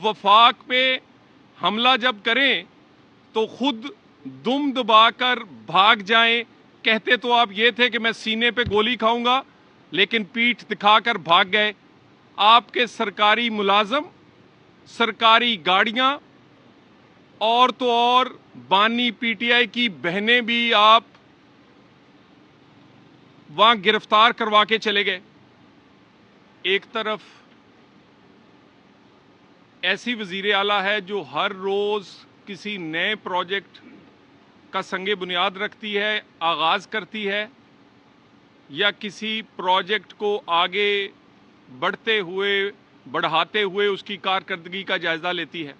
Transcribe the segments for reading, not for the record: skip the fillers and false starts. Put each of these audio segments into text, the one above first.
वफाक पे हमला जब करें तो खुद दुम दबा कर भाग जाएं। कहते तो आप ये थे कि मैं सीने पे गोली खाऊंगा, लेकिन पीठ दिखाकर भाग गए। आपके सरकारी मुलाजम, सरकारी गाड़ियां और तो और बानी पीटीआई की बहनें भी आप वहां गिरफ्तार करवा के चले गए। एक तरफ ऐसी वजीर आला है जो हर रोज किसी नए प्रोजेक्ट का संगे बुनियाद रखती है, आगाज करती है, या किसी प्रोजेक्ट को आगे बढ़ाते हुए उसकी कारकर्दगी का जायजा लेती है।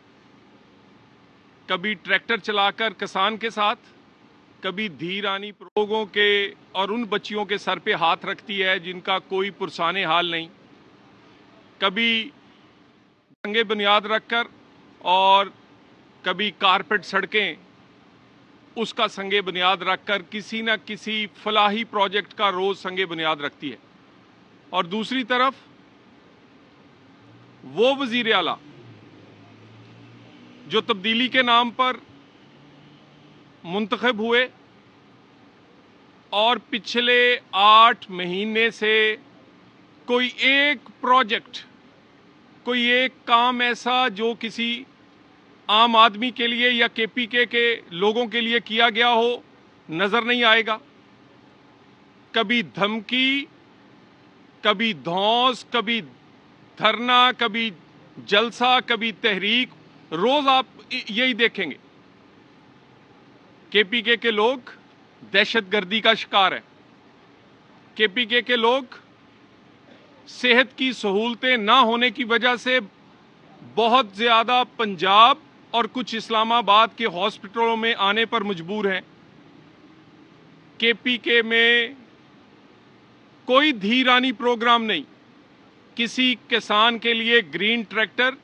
कभी ट्रैक्टर चलाकर किसान के साथ, कभी धीरानी लोगों के और उन बच्चियों के सर पे हाथ रखती है जिनका कोई पुरसाने हाल नहीं, कभी संगे बुनियाद रखकर, और कभी कारपेट सड़कें उसका संगे बुनियाद रखकर किसी न किसी फलाही प्रोजेक्ट का रोज संगे बुनियाद रखती है। और दूसरी तरफ वो वजीर आला जो तब्दीली के नाम पर मुंतखब हुए और पिछले 8 महीने से कोई एक प्रोजेक्ट, कोई एक काम ऐसा जो किसी आम आदमी के लिए या केपीके के लोगों के लिए किया गया हो, नजर नहीं आएगा। कभी धमकी, कभी धौंस, कभी धरना, कभी जलसा, कभी तहरीक, रोज आप यही देखेंगे। केपीके के लोग दहशतगर्दी का शिकार है। केपीके के लोग सेहत की सहूलतें ना होने की वजह से बहुत ज्यादा पंजाब और कुछ इस्लामाबाद के हॉस्पिटलों में आने पर मजबूर हैं। केपीके में कोई धीरानी प्रोग्राम नहीं, किसी किसान के लिए ग्रीन ट्रैक्टर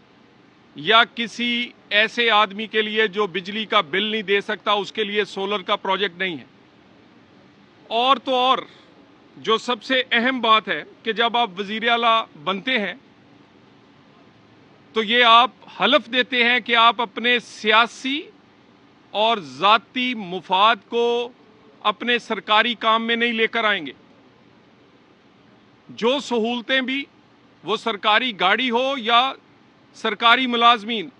या किसी ऐसे आदमी के लिए जो बिजली का बिल नहीं दे सकता उसके लिए सोलर का प्रोजेक्ट नहीं है। और तो और जो सबसे अहम बात है कि जब आप वजीर आला बनते हैं तो ये आप हलफ देते हैं कि आप अपने सियासी और जाती मुफाद को अपने सरकारी काम में नहीं लेकर आएंगे। जो सहूलतें भी, वो सरकारी गाड़ी हो या सरकारी मुलाजमीन,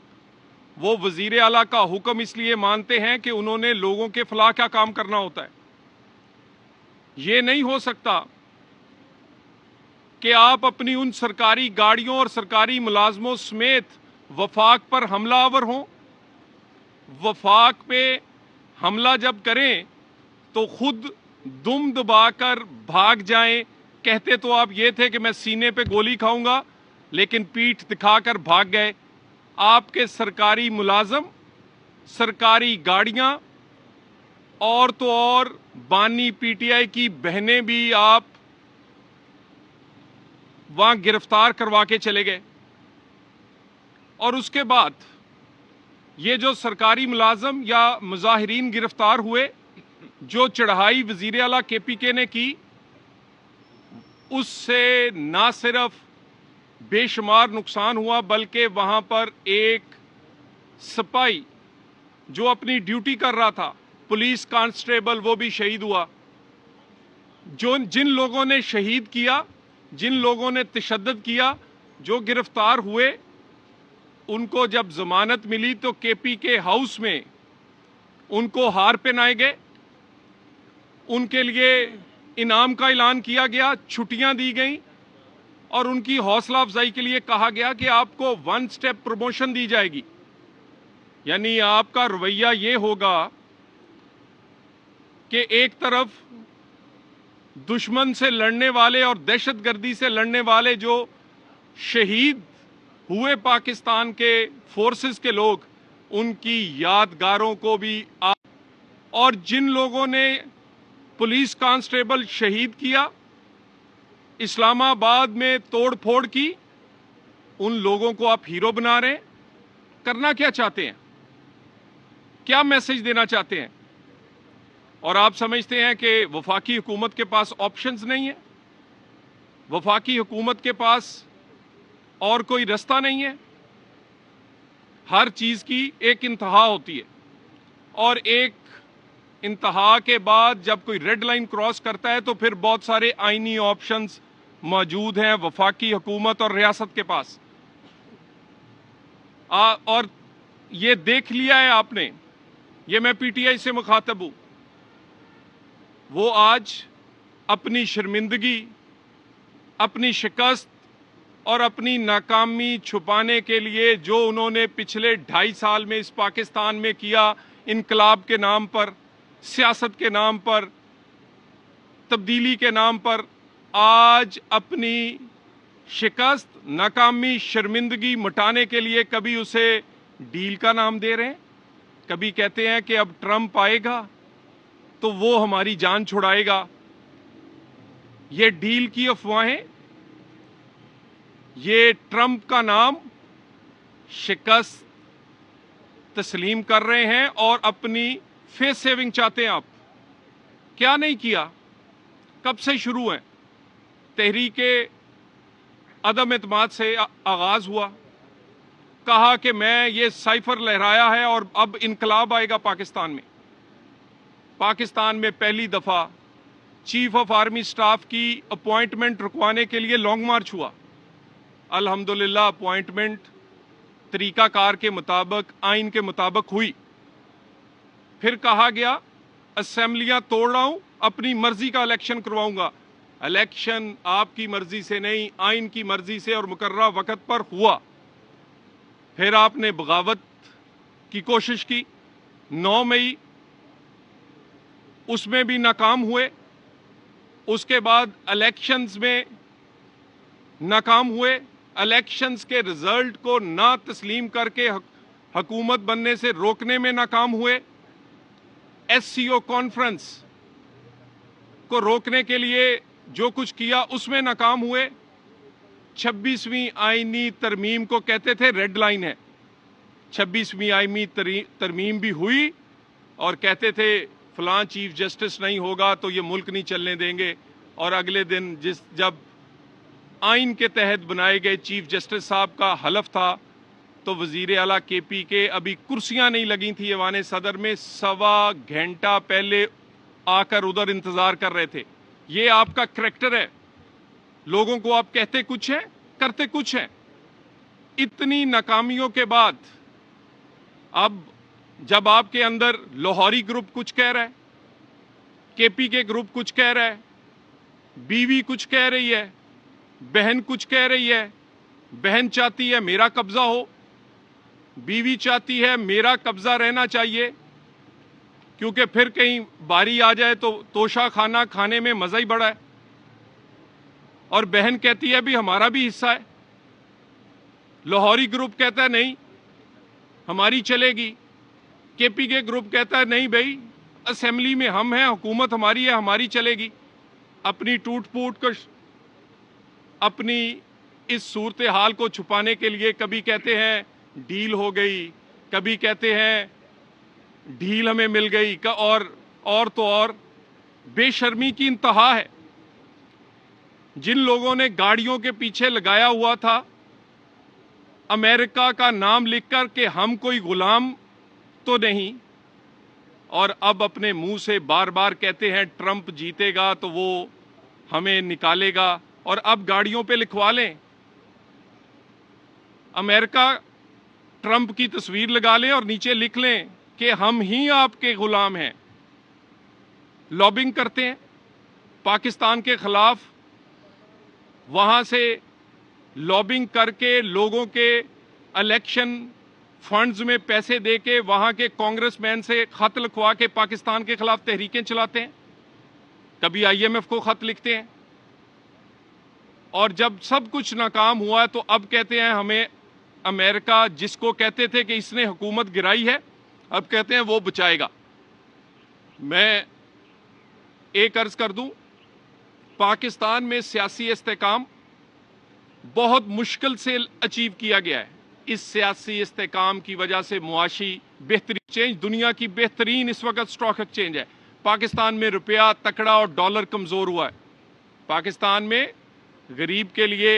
वो वजीर आला का हुक्म इसलिए मानते हैं कि उन्होंने लोगों के फलाह का काम करना होता है। ये नहीं हो सकता कि आप अपनी उन सरकारी गाड़ियों और सरकारी मुलाजमों समेत वफाक पर हमलावर हों। वफाक पे हमला जब करें तो खुद दुम दबाकर भाग जाएं। कहते तो आप ये थे कि मैं सीने पे गोली खाऊंगा, लेकिन पीठ दिखाकर भाग गए। आपके सरकारी मुलाजम, सरकारी गाड़ियां और तो और बानी पीटीआई की बहनें भी आप वहां गिरफ्तार करवा के चले गए। और उसके बाद ये जो सरकारी मुलाजम या मुजाहिरीन गिरफ्तार हुए, जो चढ़ाई वजीर आला केपीके ने की, उससे ना सिर्फ बेशुमार नुकसान हुआ, बल्कि वहां पर एक सिपाही जो अपनी ड्यूटी कर रहा था, पुलिस कांस्टेबल, वो भी शहीद हुआ। जिन लोगों ने शहीद किया, जिन लोगों ने तशद्दुद किया, जो गिरफ्तार हुए, उनको जब जमानत मिली तो केपीके हाउस में उनको हार पहनाए गए, उनके लिए इनाम का ऐलान किया गया, छुट्टियां दी गई और उनकी हौसला अफजाई के लिए कहा गया कि आपको 1 स्टेप प्रमोशन दी जाएगी। यानी आपका रवैया ये होगा कि एक तरफ दुश्मन से लड़ने वाले और दहशतगर्दी से लड़ने वाले जो शहीद हुए पाकिस्तान के फोर्सेस के लोग, उनकी यादगारों को भी और जिन लोगों ने पुलिस कांस्टेबल शहीद किया, इस्लामाबाद में तोड़ फोड़ की, उन लोगों को आप हीरो बना रहे हैं। करना क्या चाहते हैं? क्या मैसेज देना चाहते हैं? और आप समझते हैं कि वफाकी हुकूमत के पास ऑप्शंस नहीं है, वफाकी हुकूमत के पास और कोई रास्ता नहीं है। ہر چیز کی ایک انتہا ہوتی ہے، اور ایک انتہا کے بعد جب کوئی ریڈ لائن کراس کرتا ہے تو پھر بہت سارے آئینی آپشنز موجود ہیں وفاقی حکومت اور ریاست کے پاس. اور یہ دیکھ لیا ہے آپ نے، یہ میں پی ٹی آئی سے مخاطب ہوں، وہ آج اپنی شرمندگی، اپنی شکست اور اپنی ناکامی چھپانے کے لیے جو انہوں نے پچھلے 2.5 سال میں اس پاکستان میں کیا، انقلاب کے نام پر، سیاست کے نام پر، تبدیلی کے نام پر، آج اپنی شکست، ناکامی، شرمندگی مٹانے کے لیے کبھی اسے ڈیل کا نام دے رہے ہیں، کبھی کہتے ہیں کہ اب ٹرمپ آئے گا تو وہ ہماری جان چھڑائے گا. یہ ڈیل کی افواہیں، یہ ٹرمپ کا نام شکست تسلیم کر رہے ہیں اور اپنی فیس سیونگ چاہتے ہیں. آپ کیا نہیں کیا، کب سے شروع ہیں؟ تحریک عدم اعتماد سے آغاز ہوا، کہا کہ میں یہ سائفر لہرایا ہے اور اب انقلاب آئے گا پاکستان میں. پاکستان میں پہلی دفعہ چیف آف آرمی سٹاف کی اپوائنٹمنٹ رکوانے کے لیے لانگ مارچ ہوا. الحمدللہ اپوائنٹمنٹ طریقہ کار کے مطابق، آئین کے مطابق ہوئی. پھر کہا گیا اسمبلیاں توڑ رہا ہوں، اپنی مرضی کا الیکشن کرواؤں گا. الیکشن آپ کی مرضی سے نہیں، آئین کی مرضی سے اور مقررہ وقت پر ہوا. پھر آپ نے بغاوت کی کوشش کی 9 مئی، اس میں بھی ناکام ہوئے. اس کے بعد الیکشنز میں ناکام ہوئے. الیکشنز کے رزلٹ کو نہ تسلیم کر کے حکومت بننے سے روکنے میں ناکام ہوئے. ایس سی او کانفرنس کو روکنے کے لیے جو کچھ کیا اس میں ناکام ہوئے. 26ویں آئینی ترمیم کو کہتے تھے ریڈ لائن ہے. 26ویں آئینی ترمیم بھی ہوئی اور کہتے تھے فلاں چیف جسٹس نہیں ہوگا تو یہ ملک نہیں چلنے دیں گے. اور اگلے دن جب آئین کے تحت بنائے گئے چیف جسٹس صاحب کا حلف تھا تو وزیر اعلیٰ کے پی کے ابھی کرسیاں نہیں لگی تھیں ایوان صدر میں، 1.25 گھنٹہ پہلے آ کر ادھر انتظار کر رہے تھے. یہ آپ کا کریکٹر ہے. لوگوں کو آپ کہتے کچھ ہیں، کرتے کچھ ہیں. اتنی ناکامیوں کے بعد اب جب آپ کے اندر لاہوری گروپ کچھ کہہ رہا ہے، کے پی کے گروپ کچھ کہہ رہا ہے، بیوی کچھ کہہ رہی ہے، بہن کچھ کہہ رہی ہے. بہن چاہتی ہے میرا قبضہ ہو، بیوی چاہتی ہے میرا قبضہ رہنا چاہیے کیونکہ پھر کہیں باری آ جائے تو توشہ کھانا کھانے میں مزہ ہی بڑا ہے. اور بہن کہتی ہے بھی ہمارا بھی حصہ ہے. لاہوری گروپ کہتا ہے نہیں ہماری چلے گی. کے پی کے گروپ کہتا ہے نہیں بھائی اسمبلی میں ہم ہیں، حکومت ہماری ہے، ہماری چلے گی. اپنی ٹوٹ پھوٹ کو، اپنی اس صورتحال کو چھپانے کے لیے کبھی کہتے ہیں ڈیل ہو گئی، کبھی کہتے ہیں ڈھیل ہمیں مل گئی، اور تو اور بے شرمی کی انتہا ہے. جن لوگوں نے گاڑیوں کے پیچھے لگایا ہوا تھا امریکہ کا نام لکھ کر کہ ہم کوئی غلام تو نہیں، اور اب اپنے منہ سے بار بار کہتے ہیں ٹرمپ جیتے گا تو وہ ہمیں نکالے گا، اور اب گاڑیوں پہ لکھوا لیں امریکہ ٹرمپ کی تصویر لگا لیں اور نیچے لکھ لیں کہ ہم ہی آپ کے غلام ہیں. لابنگ کرتے ہیں پاکستان کے خلاف، وہاں سے لابنگ کر کے لوگوں کے الیکشن فنڈز میں پیسے دے کے وہاں کے کانگریس مین سے خط لکھوا کے پاکستان کے خلاف تحریکیں چلاتے ہیں. کبھی آئی ایم ایف کو خط لکھتے ہیں. اور جب سب کچھ ناکام ہوا تو اب کہتے ہیں ہمیں امریکہ، جس کو کہتے تھے کہ اس نے حکومت گرائی ہے، اب کہتے ہیں وہ بچائے گا. میں ایک عرض کر دوں، پاکستان میں سیاسی استحکام بہت مشکل سے اچیو کیا گیا ہے. اس سیاسی استحکام کی وجہ سے معاشی بہترین چینج، دنیا کی بہترین اس وقت سٹاک ایکسچینج ہے. پاکستان میں روپیہ تکڑا اور ڈالر کمزور ہوا ہے. پاکستان میں غریب کے لیے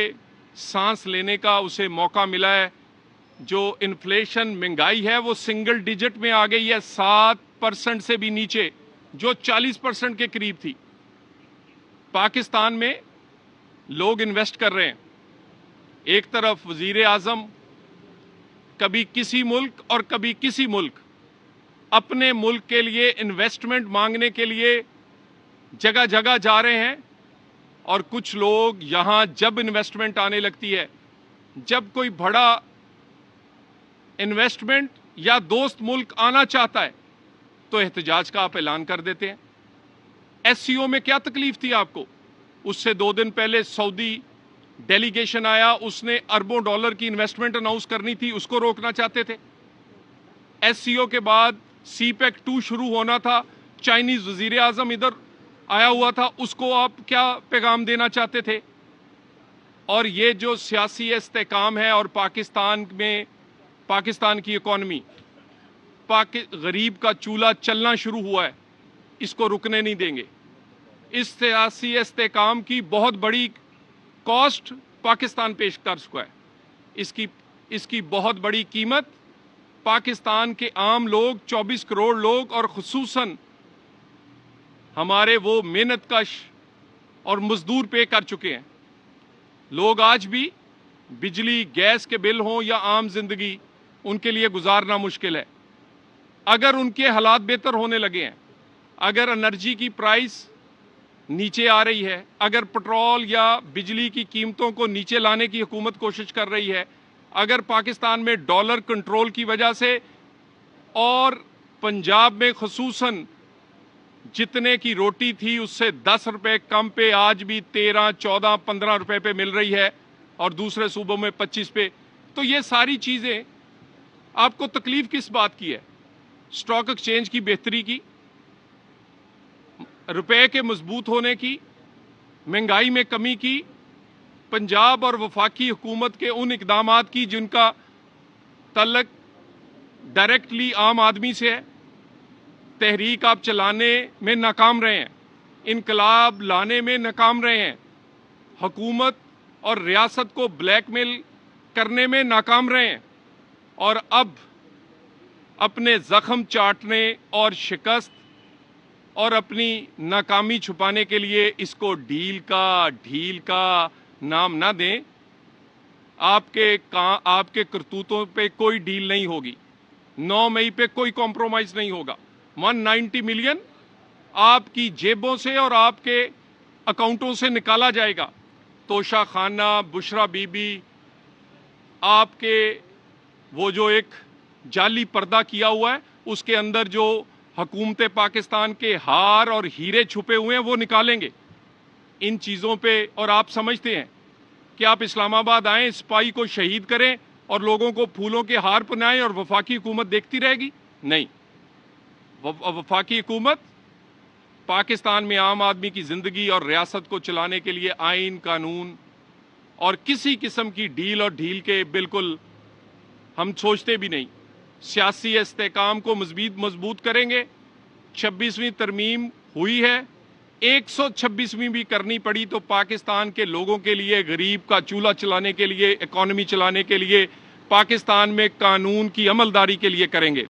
سانس لینے کا اسے موقع ملا ہے. जो इन्फ्लेशन महंगाई है वो सिंगल डिजिट में आ गई है, 7% से भी नीचे, जो 40% के करीब थी। पाकिस्तान में लोग इन्वेस्ट कर रहे हैं। एक तरफ वजीर आजम कभी किसी मुल्क और कभी किसी मुल्क अपने मुल्क के लिए इन्वेस्टमेंट मांगने के लिए जगह जगह जा रहे हैं, और कुछ लोग यहां जब इन्वेस्टमेंट आने लगती है, जब कोई बड़ा इन्वेस्टमेंट या दोस्त मुल्क आना चाहता है तो एहतजाज का आप ऐलान कर देते हैं। एससीओ में क्या तकलीफ थी आपको? उससे 2 दिन पहले सऊदी डेलीगेशन आया, उसने अरबों डॉलर की इन्वेस्टमेंट अनाउंस करनी थी, उसको रोकना चाहते थे। एससीओ के बाद सीपैक 2 शुरू होना था, चाइनीज वजीर आजम इधर आया हुआ था, उसको आप क्या पैगाम देना चाहते थे? और ये जो सियासी इस्तेकाम है और पाकिस्तान की इकॉनमी, गरीब का चूल्हा चलना शुरू हुआ है, इसको रुकने नहीं देंगे। इस सियासी इस्तेकाम की बहुत बड़ी कॉस्ट पाकिस्तान पेश कर चुका है। इसकी बहुत बड़ी कीमत पाकिस्तान के आम लोग, 24 करोड़ लोग, और खुसूसन हमारे वो मेहनतकश और मजदूर पे कर चुके हैं। लोग आज भी बिजली गैस के बिल हों या आम जिंदगी, उनके लिए गुजारना मुश्किल है। अगर उनके हालात बेहतर होने लगे हैं, अगर एनर्जी की प्राइस नीचे आ रही है, अगर पेट्रोल या बिजली की कीमतों को नीचे लाने की हुकूमत कोशिश कर रही है, अगर पाकिस्तान में डॉलर कंट्रोल की वजह से और पंजाब में खुसूसन जितने की रोटी थी उससे 10 रुपए कम पे आज भी 13, 14, 15 रुपए पे मिल रही है, और दूसरे सूबों में 25 पे, तो ये सारी चीजें आपको तकलीफ किस बात की है? स्टॉक एक्सचेंज की बेहतरी की, रुपए के मजबूत होने की, महंगाई में कमी की, पंजाब और वफाकी हुकूमत के उन इकदामात की जिनका तल्लक डायरेक्टली आम आदमी से है। तहरीक आप चलाने में नाकाम रहे हैं, इनकलाब लाने में नाकाम रहे हैं, हुकूमत और रियासत को ब्लैकमेल करने में नाकाम रहे हैं, और अब अपने जख्म चाटने और शिकस्त और अपनी नाकामी छुपाने के लिए इसको ढील का नाम ना दें। आपके करतूतों पे कोई डील नहीं होगी। 9 मई पे कोई कॉम्प्रोमाइज नहीं होगा। 190 मिलियन आपकी जेबों से और आपके अकाउंटों से निकाला जाएगा। तोशा खाना, बुशरा बीबी, आपके वो जो एक जाली पर्दा किया हुआ है, उसके अंदर जो हुकूमत पाकिस्तान के हार और हीरे छुपे हुए हैं वो निकालेंगे। इन चीज़ों पे, और आप समझते हैं कि आप इस्लामाबाद आएँ, सिपाही को शहीद करें और लोगों को फूलों के हार पहनाएं और वफाकी हुकूमत देखती रहेगी? नहीं। वफाकी हुकूमत पाकिस्तान में आम आदमी की जिंदगी और रियासत को चलाने के लिए आइन, कानून और किसी किस्म की डील और ढील के बिल्कुल हम सोचते भी नहीं। सियासी इस्तेकाम को मजबूत करेंगे। 26वीं तरमीम हुई है, 126वीं भी करनी पड़ी तो पाकिस्तान के लोगों के लिए, गरीब का चूल्हा चलाने के लिए, इकॉनमी चलाने के लिए, पाकिस्तान में कानून की अमलदारी के लिए करेंगे।